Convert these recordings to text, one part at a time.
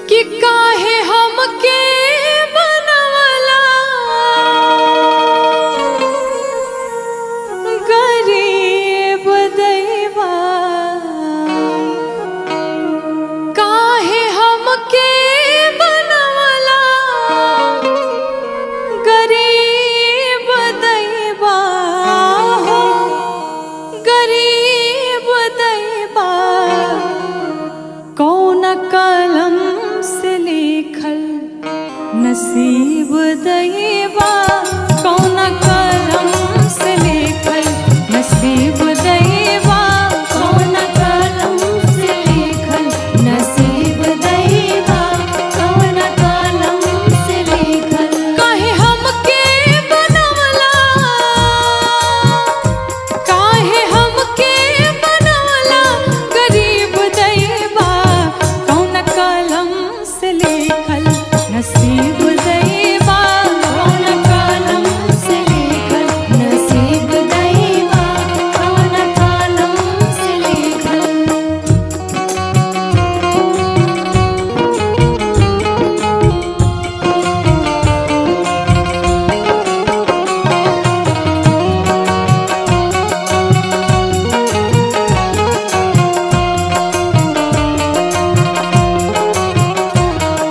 कि काहे हमके बनवला गरीब दैवा, काहे हमके बनवला गरीब दैवा हो, गरीब दैवा। कौन कलम से लिखल नसीब दैवा, कौन कलम से लिखल नसीब दैवा, कौन कलम से लिखल नसीब दैवा, कौन कलम से लिखल। काहे हमके बनवला, काहे हमके बनवला गरीब दैवा, कौन कलम से लिखल नसीब दैवा, कौन कलम से लिखल नसीब दैवा, कौन कलम से लिखल।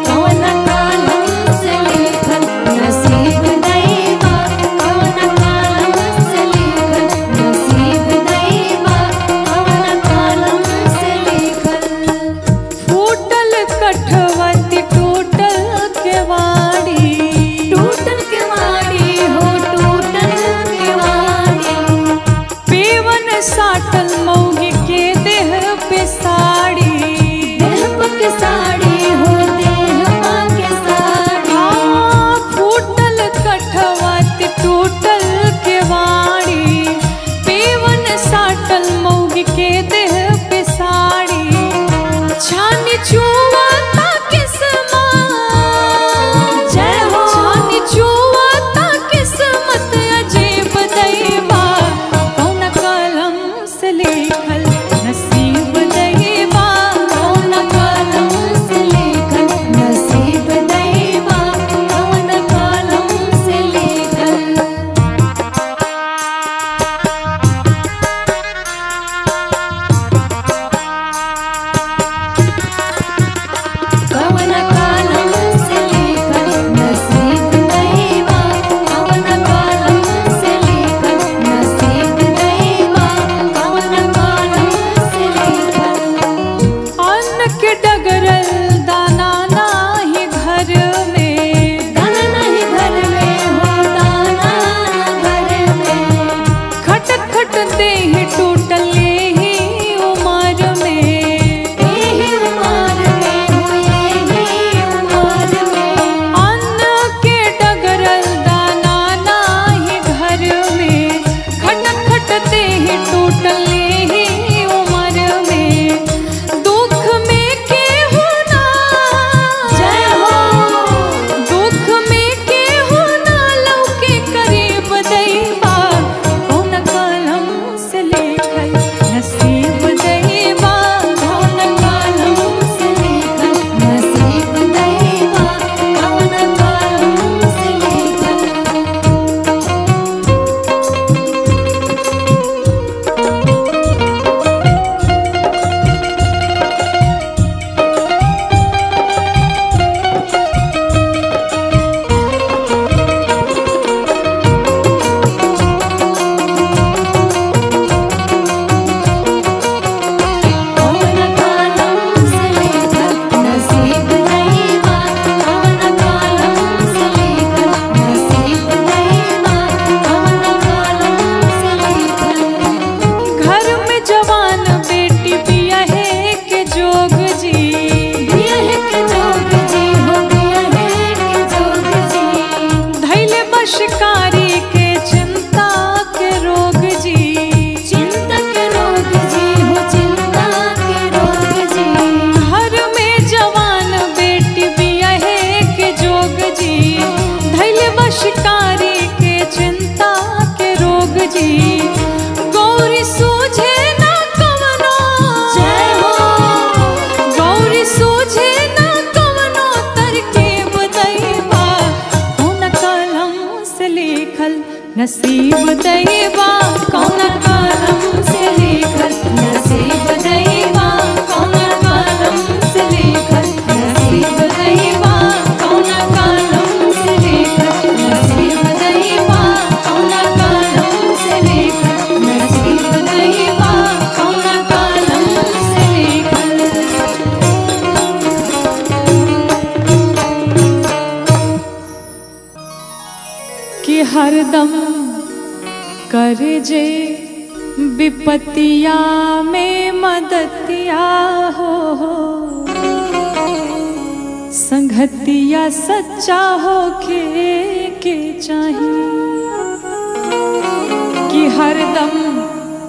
कौन कलम से लिखल नसीब दैवा, कौन कलम से लिखल नसीब दैवा, कौन कलम से लिखल। फूटल कठवती टूटल केवाड़ी, टूटल केवाड़ी हो, टूटल केवाड़ी। पेवन साटल मौगी के देह पे साड़ी, देह पे साड़ी हो, देह पे साड़ी। फूटल कठवती टूटल केवाड़ी, पेवन साटल मौगी के देह पे साड़ी। छानी छुआता नसीब दैबा कौन कलम से लिखल, नसीब दैबा कौन कलम से लिखल, नसीब दैबा कौन कलम से लिखल, नसीब दैबा कौन कलम से लिखल, नसीब दैबा कौन कलम से लिखल। कि हरदम कर जे विपतिया में मदतिया हो, संगतिया सच्चा हो के चाहिए। कि हरदम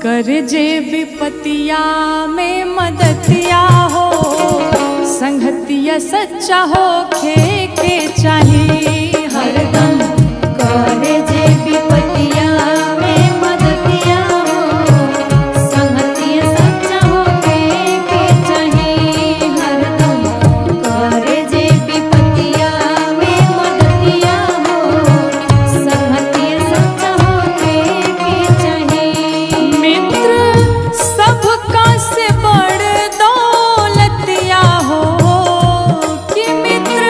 कर जे विपतिया में मदतिया हो, संगतिया सच्चा हो के चाहिए। हरदम करे जे विपतिया में मदतिया हो, संगतिया सच्चा हो के चाहिए। हरदम करे जे विपतिया में मदतिया हो, संगतिया सच्चा हो के चाहिए। मित्र सबका से बड़ दौलतिया हो, कि मित्र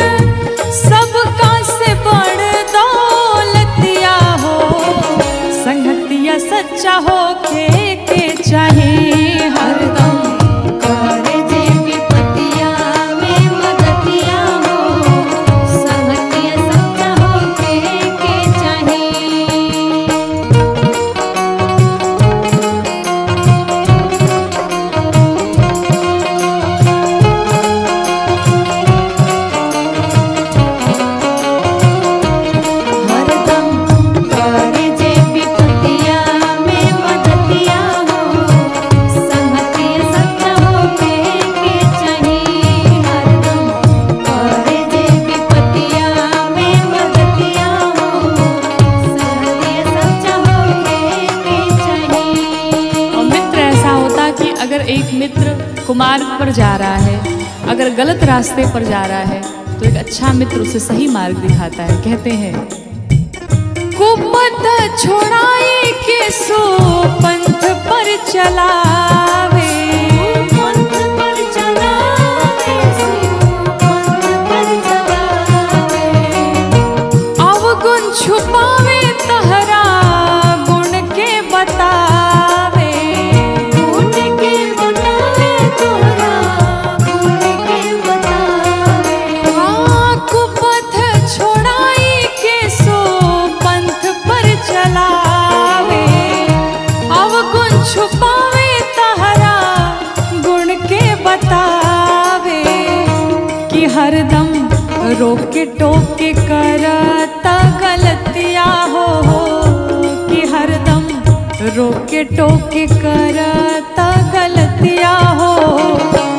सबका से बड़ दौलतिया हो, संगतिया सच्चा हो के चाहिए। हरदम करे जे विपतिया में मदतिया हो, संगतिया सच्चा हो के चाहिए। हरदम करे जे विपतिया में मदतिया हो, संगतिया सच्चा हो के चाहिए। हरदम करे जे विपतिया में मदतिया हो, संगतिया सच्चा हो के चाहिए। और मित्र ऐसा होता कि अगर एक मित्र कुमार्ग पर जा रहा है, अगर गलत रास्ते पर जा रहा है, तो एक अच्छा मित्र उसे सही मार्ग दिखाता है। कहते हैं कुपथ छोड़ाई के सो पंथ पर चलावे, पंथ पर चलावे, पंथ पर चलावे। अवगुण छुपावे तहरा गुण के बतावे, गुण के बतावे तोहरा गुण के बतावे। हाँ कुपथ छोड़ाई के सो पंथ पर चलावे, अवगुण छुपावे तहरा गुण के बतावे। कि हरदम रोके टोके करता गलतिया हो, कि हरदम रोके टोके करता गलतिया हो,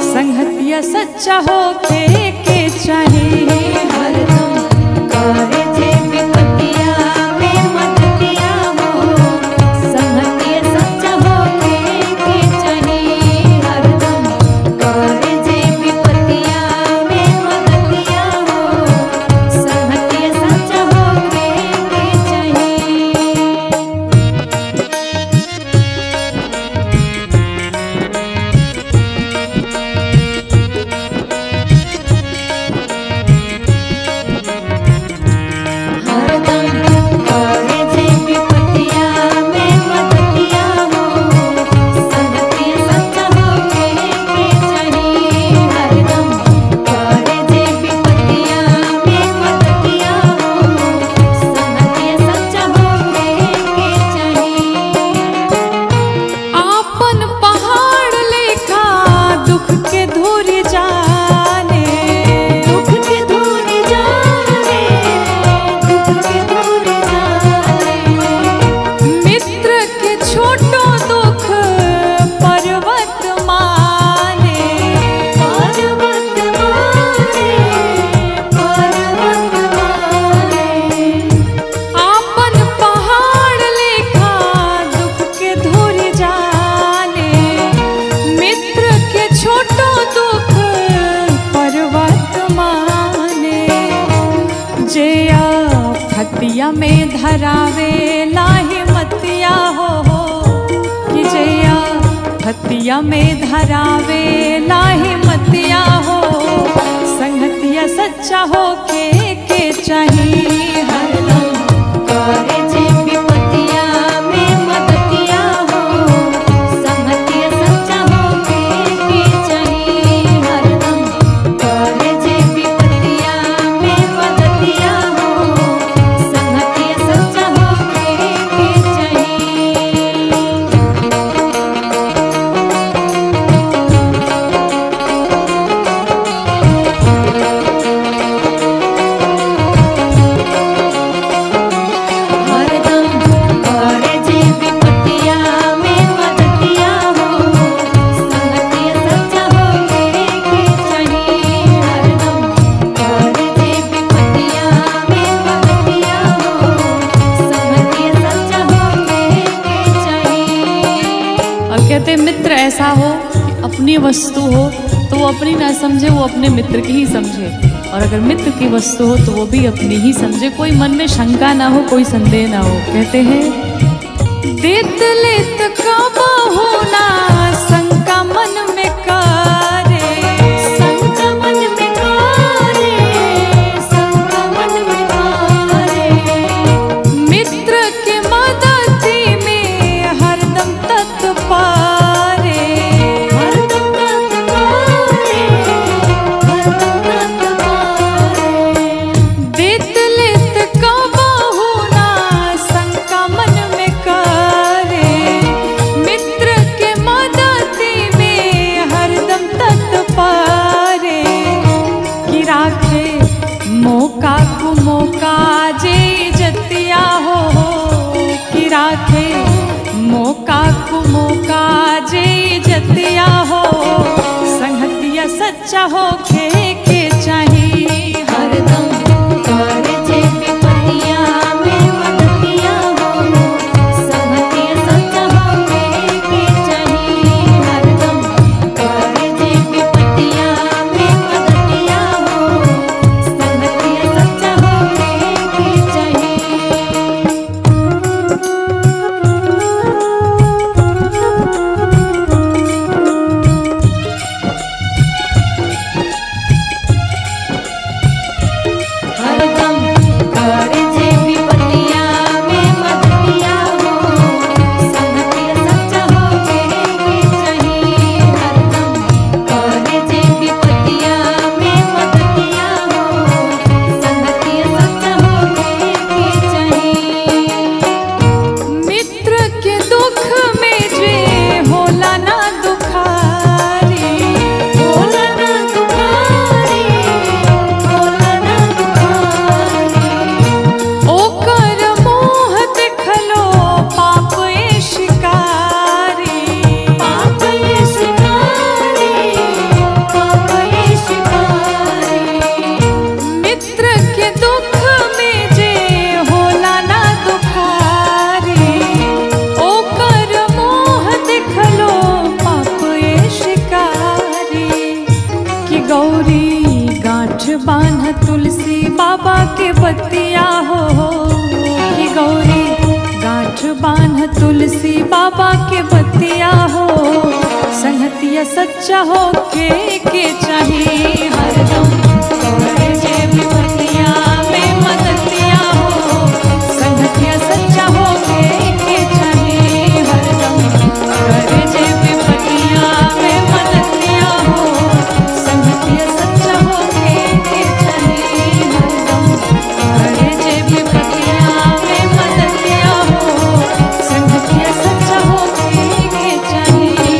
संगतिया सच्चा हो के चाहिए। हरदम करे जे विपतिया में मदतिया हो, संगतिया सच्चा हो के चाहिए। हरदम करे जे विपतिया में मदतिया हो, संगतिया सच्चा हो के चाहिए। हथिया में धरावे लाही मतिया हो कि जया हथिया में धरावे लाही मतिया हो संगतिया सच्चा हो के चाहिए हरदम करे जे विपतिया में मदतिया हो संगतिया सच्चा हो के चाहिए हरदम करे जे विपतिया में मदतिया हो संगतिया सच्चा हो के चाहिए। कहते मित्र ऐसा हो अपनी वस्तु हो तो वो अपनी ना समझे, वो अपने मित्र की ही समझे, और अगर मित्र की वस्तु हो तो वो भी अपनी ही समझे, कोई मन में शंका ना हो, कोई संदेह ना हो। कहते हैं देत लेत काबा होना शंका मन में करे, शंका मन में करे, शंका मन में करे, मित्र के मदति में हरदम तत्पारे, हरदम तत्पारे, हरदम तत्पारे, देत लेत काबा होना शंका मन में करे, मित्र के मदति में हरदम तत्पारे, कि राखे मौका को मौका जे जतिया हो, कि राखे मौका को मौका जे जतिया हो संगतिया सच्चा हो के चाहिए हरदम करे जे विपतिया में मदतिया हो संगतिया सच्चा हो के चाहिए हरदम करे जे विपतिया में मदतिया हो संगतिया सच्चा हो के चाहिए। हरदम करे जे विपतिया में मदतिया हो संगतिया सच्चा हो के चाहिए हरदम करे जे विपतिया में मदतिया हो संगतिया सच्चा हो के चाहिए। मित्र के दुख में जे होला ना दुखारी, होला ना दुखारी, होला ना दुखारी, ओकर मोह देखलो पाप ए शिकारी, पाप ए शिकारी, पाप ए शिकारी, मित्र के दुख में जे होला ना दुखारी, ओकर मोह देखलो पाप ए शिकारी, कि गौरी गांठ बांध तुलसी बाबा के बतिया हो, कि गौरी गांठ बांध तुलसी बाबा के बतिया हो संगतिया सच्चा हो के चाहिए हरदम करे जे विपतिया में मदतिया हो संगतिया सच्चा हो के चाहिए हरदम करे जे विपतिया में मदतिया हो संगतिया सच्चा हो के चाहिए हरदम करे जे विपतिया में मदतिया हो संगतिया सच्चा हो के चाहिए।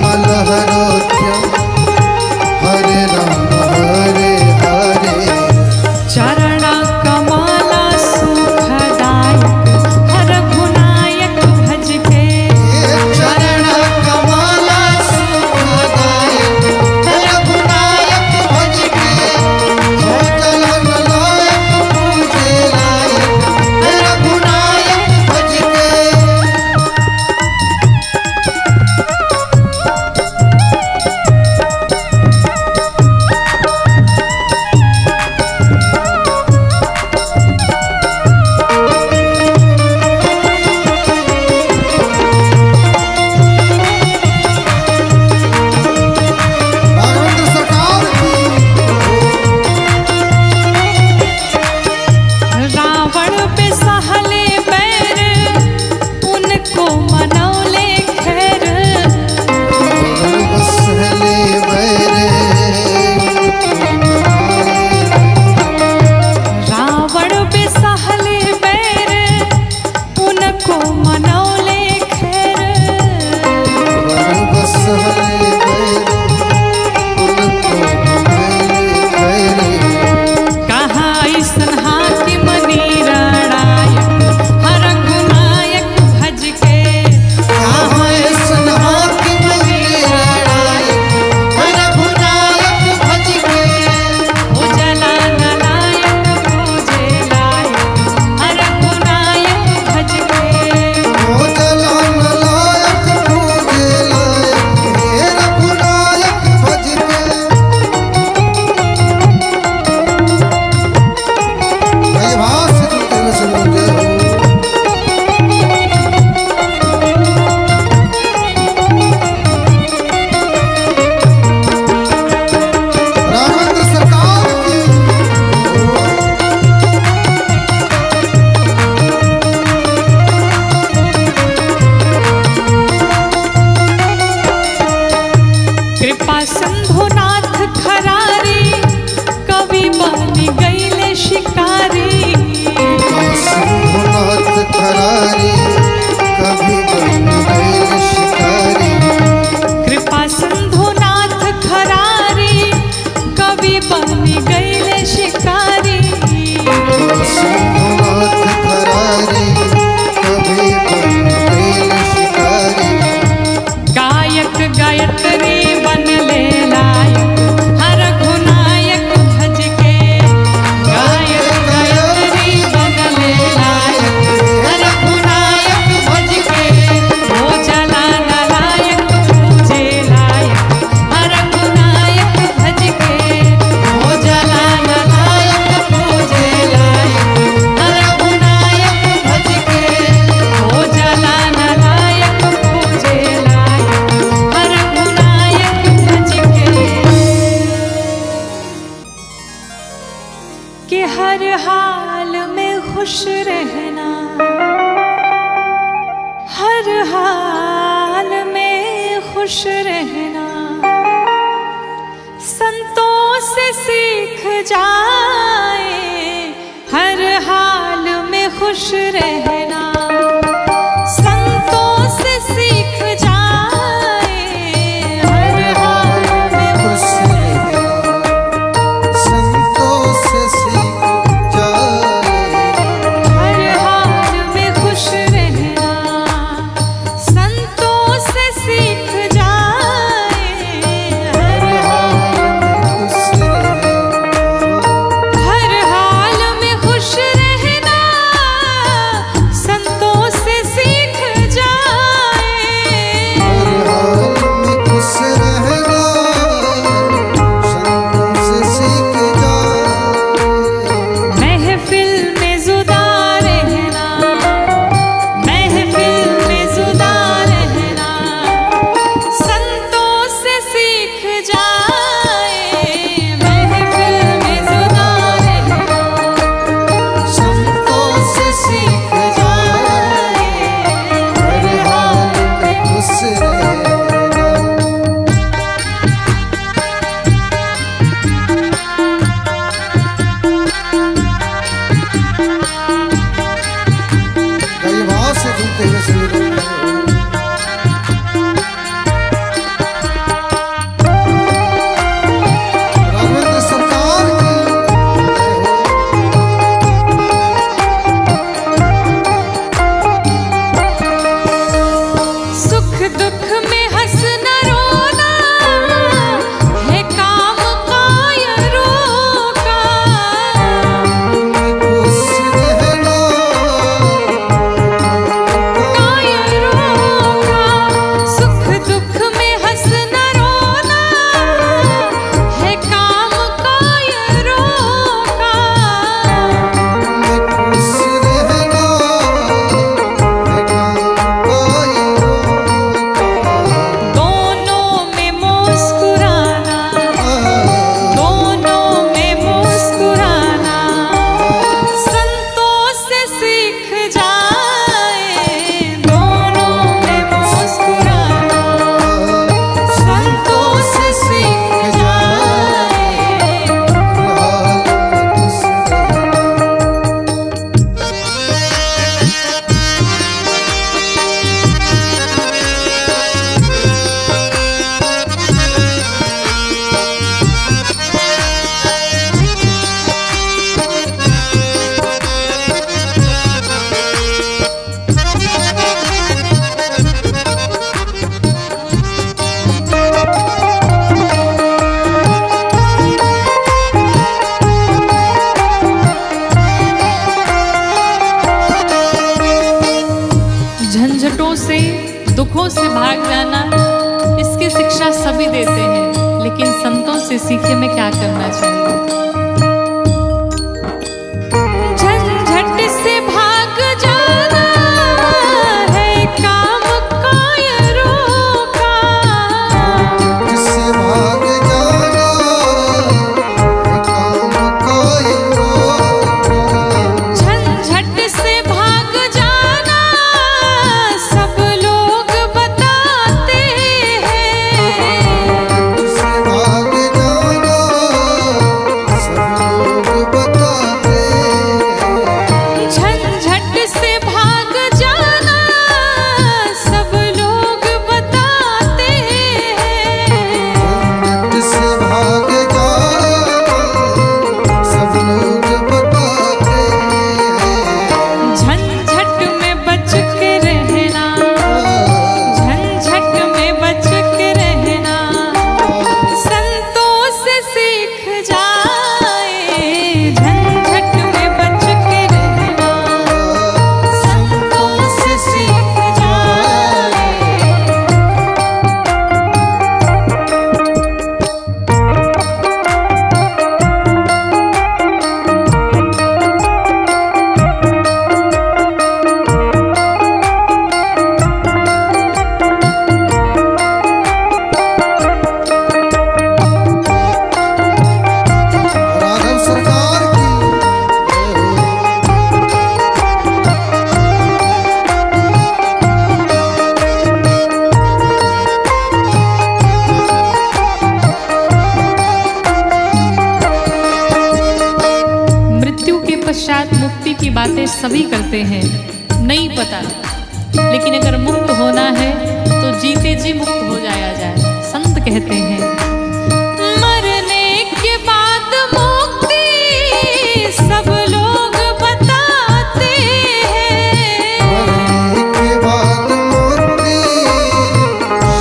मलहरोत्यम हरे राम हरे हरे चरण कमल सुखदायक हर गुनायक भज के चरण कमल सुखदायक हर गुनायक भज के हो चलन लायक पूजे लायक हर गुनायक भज के राघवेंद्र सरकार की रावण पे सहले बैर उनको मनौले खैर बसले बैरे रावण पे सहले बैर उनको मनौले खैर बसले बैरे उनको बैरे कहाँ ऐसन हाकिम निरणायक हर गुनायक भज के कहाँ ऐसन हाकिम निरणायक हर गुनायक भज के उजला नलायक पूजे लायक हर गुनायक भज के हो जलान लायक पूजे लायक हे रघुनायक भज के भाई भास तुमते में सुनते हो राघवेंद्र सरकार की कृपा सिंधुनाथ खरारी कवि बन गईले शिकारी सिंधुनाथ खरारी कभी बन गए शिकारी कृपा सिंधुनाथ खरारी कवि बन गईले शिकारी सिंधुनाथ खरारी कभी बन गए शिकारी गायक गायत्री बनले लायक हर गुनायक भज के गायक गायत्री बनले लायक हर गुनायक भज के हो जला नलायक पूजे लायक हर गुनायक भज के हो जला नलायक पूजे लायक हर गुनायक भज के हो जला नलायक पूजे लायक हर गुनायक भज के हर हाल में खुश रहना हर हाल में खुश रहना संतों से सीख जाए हर हाल में खुश रहना संतों से सीख जाए हर हाल में खुश रहना संतों से सीख जाए हर हाल में खुश रहना संतों से सीख जाए हर खुश रहना हर हाल में खुश रहना भी देते हैं, लेकिन संतों से सीखे में क्या करना चाहिए। झंझट से भाग जाना है काम कायरों का, जिससे भाग जाना है काम कायरों का। झंझट से भाग जाना सब लोग बताते हैं, जिससे भाग जाना सब लोग बताते हैं। झंझट से भाग जाना सब लोग बताते हैं, जिससे भाग जाना सब लोग बताते हैं। झंझट में बच के रहना, झंझट में बच के रहना संतों से सीख जाए। झंझट में बच के रहना संतों से सीख जाए। राघव सरकार की मृत्यु के पश्चात मुक्ति की बातें सभी करते हैं, नहीं पता, लेकिन अगर मुक्त होना है तो जीते जी मुक्त हो जाया जाए। संत कहते हैं मरने के बाद मुक्ति सब लोग बताते हैं, मरने के बाद मुक्ति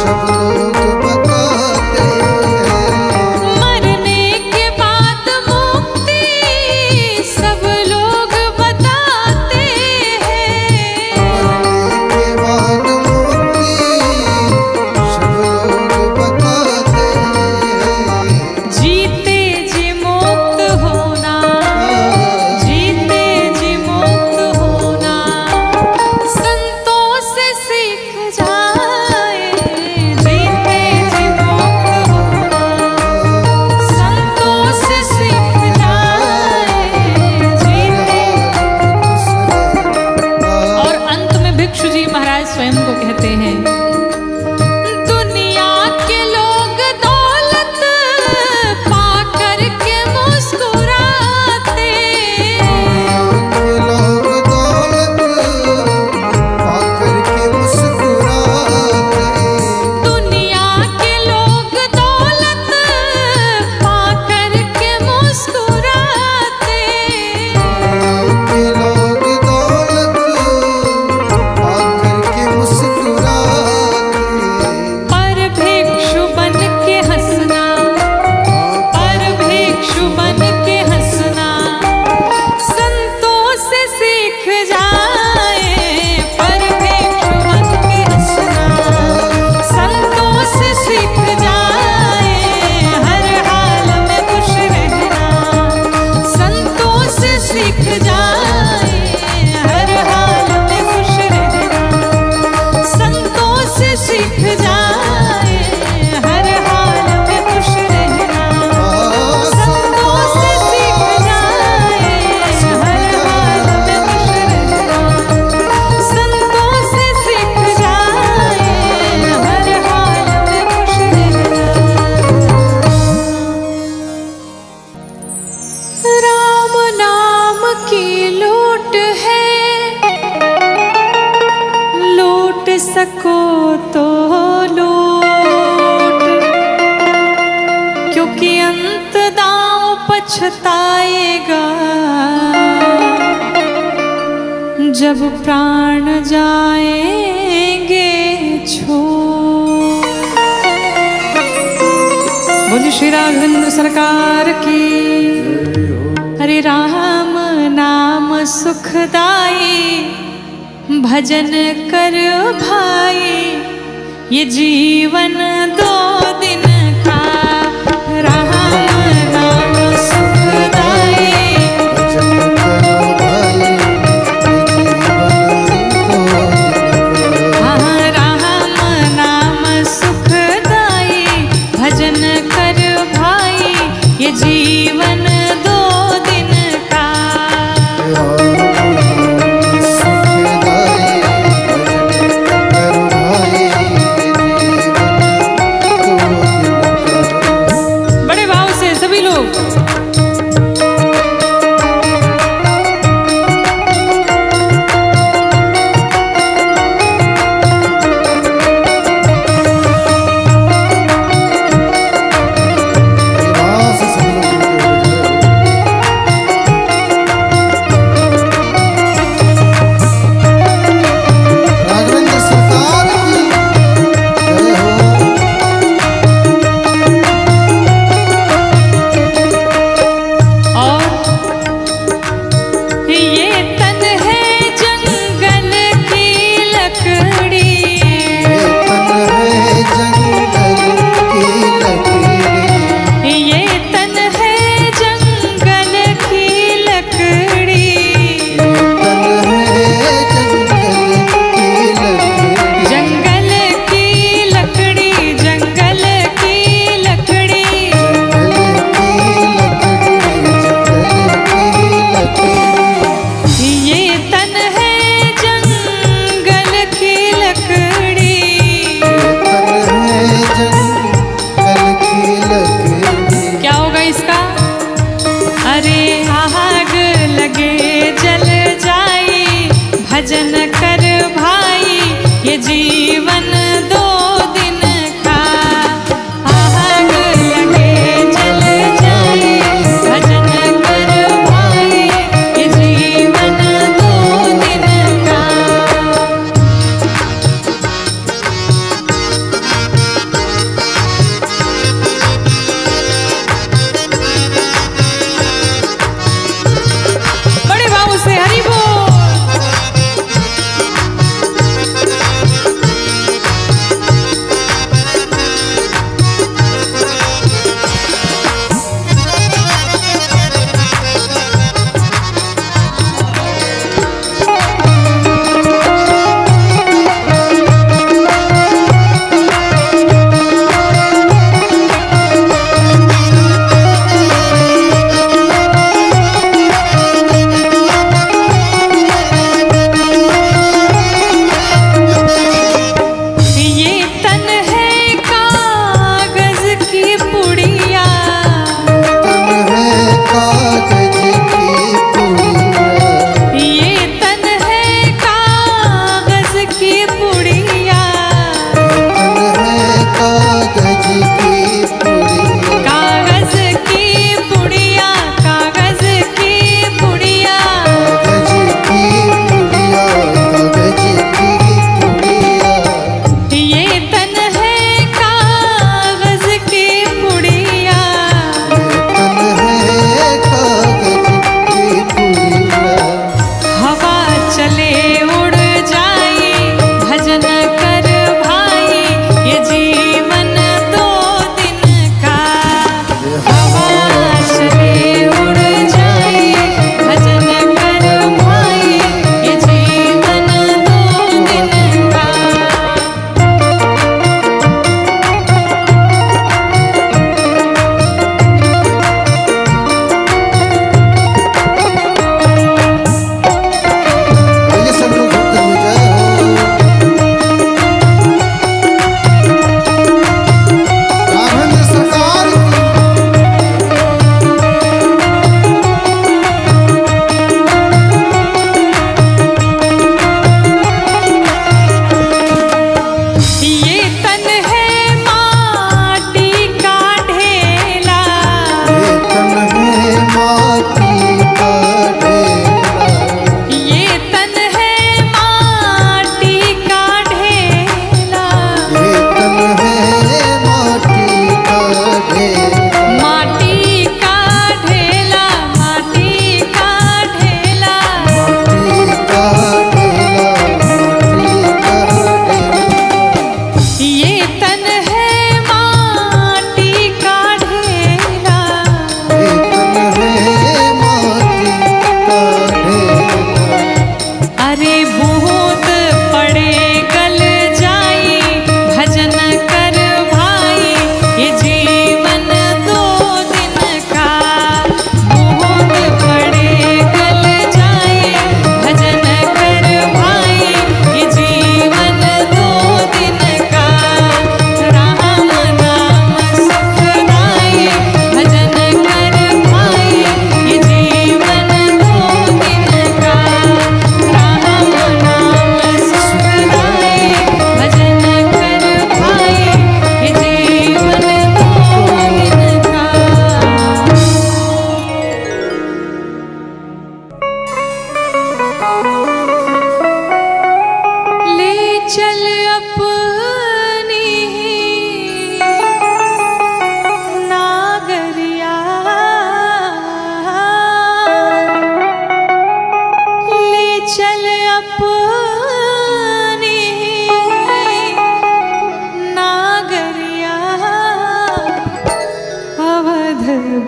सब लोग बताते हैं। मरने के बाद मुक्ति सब लोग बताते हैं, मरने के बाद मुक्ति सब लोग बताते हैं। जीते जी मुक्त होना, जीते जी मुक्त होना संतों से सीख जाए। जीते जी मुक्त होना संतों से सीख जाए। जीते। और अंत में भिक्षु जी महाराज स्वयं को कहते हैं दुनिया के लोग दौलत पाकर के मुस्कुराते, लोग दौलत पाकर के मुस्कुराते। दुनिया के लोग दौलत पाकर के मुस्कुराते, के लोग दौलत पाकर के मुस्कुराते। पर भिक्षु बन के हंसना, पर भिक्षु बन के हंसना संतों से सीख जाए। पर भिक्षु बन के हंसना संतों से सीख जाए। हर हाल में खुश रहना संतों से सीख जाए। हर हाल में खुश रहना संतों से सीख जाए। हर हाल में खुश रहना संतों से सीख जाए। हर हाल में खुश रहना संतों से सीख जाए। हर हाल में खुश रहना। राम नाम की लूट है, लूट सको तो लूट, क्योंकि अंत दांव पछताएगा जब प्राण जाएंगे छोड़। बोलिए श्री राघवेंद्र सरकार की। हरे राम नाम सुखदाई, भजन कर भाई, ये जीवन 2 दिन भजन कर भाई ये जीवन 2 दिन का। सुखदाई भजन कर भाई जीवन 2 दिन का। बड़े भाव से सभी लोग विवाह से सब लोग मिलके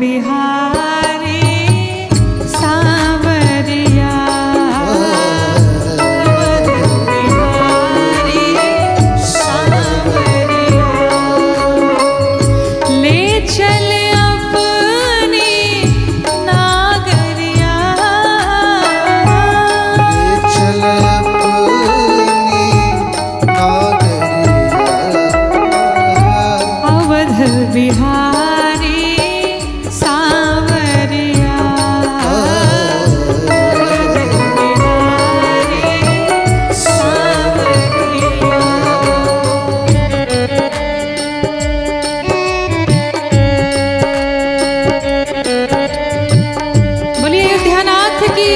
बिहारी सांवरिया, अवध बिहारी सांवरिया, ले चल अपनी नागरिया, चल अपनी नागरिया, अवध बिहारी सांवरिया, अवध बिहारी सांवरिया। बोलिए अयोध्यानाथ की।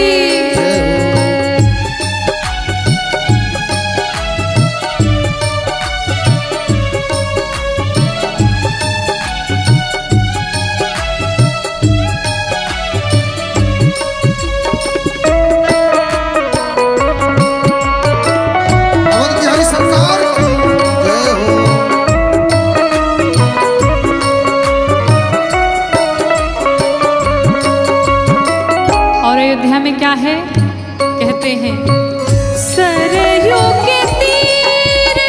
अवध बिहारी सरकार की जय हो। और अयोध्या में क्या है, कहते हैं सरयू के तीरे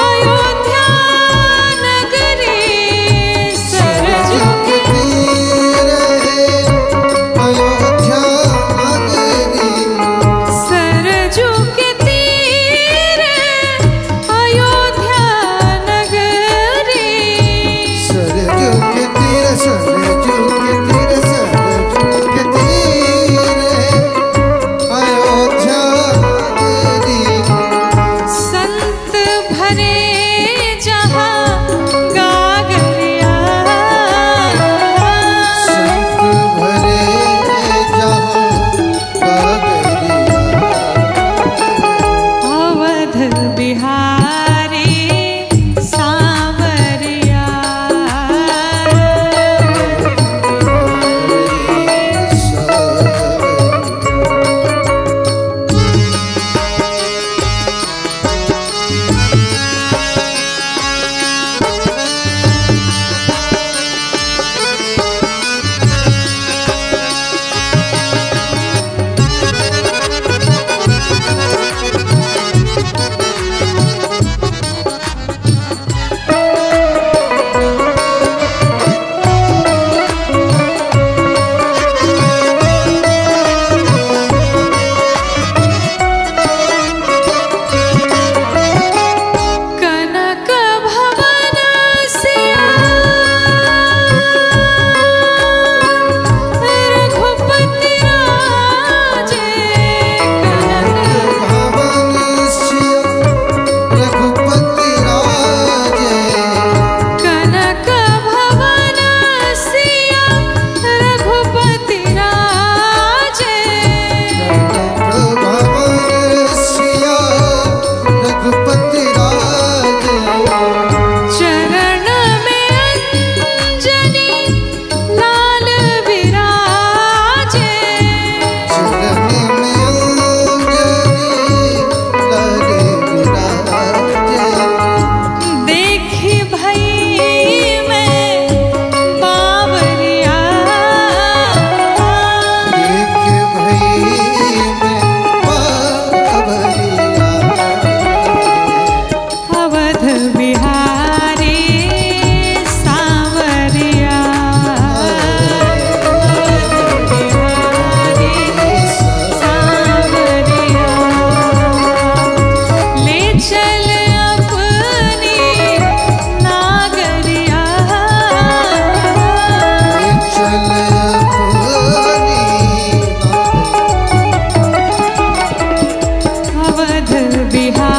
अयोध्या नगरी, सरयू के सरजू के तीरे अयोध्या नगरी, संत भरे जहाँ गागरिया, अवध बिहारी सांवरिया, कनक भवन सिया रघुपति राजे, कनक भवन सिया रघुपति राजे, चरण में अंजनी लाल विराजे, देखी भई मैं बावरिया, अवध बिहारी सांवरिया, अवध बिहारी सांवरिया, ले चल अपनी नागरिया, अवध बिहारी